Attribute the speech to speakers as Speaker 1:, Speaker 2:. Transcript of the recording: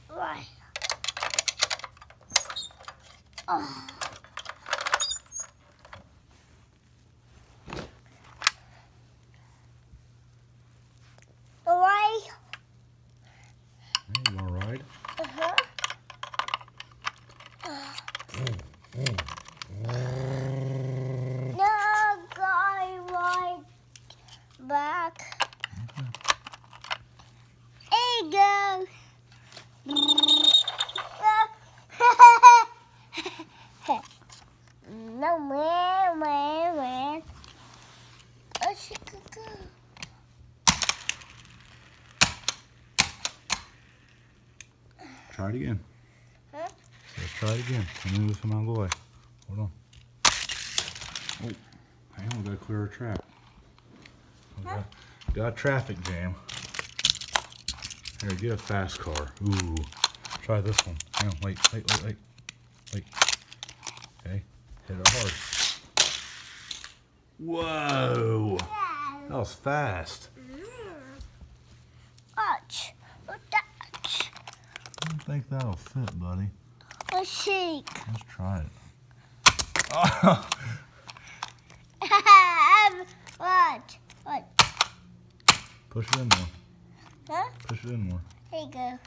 Speaker 1: Why? Oh. Why?
Speaker 2: Hey, you want to ride?
Speaker 1: Uh-huh. No, guy, right back. There you go. No, man. Oh, she could go.
Speaker 2: Try it again.
Speaker 1: Huh?
Speaker 2: Let's try it again. Let me move him out of the way. Hold on. Oh, hang on. We gotta clear our track. Got a traffic jam. Here, get a fast car. Ooh. Try this one. Hang on. Wait. Okay. Hit it hard. Whoa. That was fast.
Speaker 1: Watch.
Speaker 2: I don't think that'll fit, buddy.
Speaker 1: Let's shake.
Speaker 2: Let's try it. Oh.
Speaker 1: What?
Speaker 2: Push it in more.
Speaker 1: Huh?
Speaker 2: Push it in more.
Speaker 1: Here you go.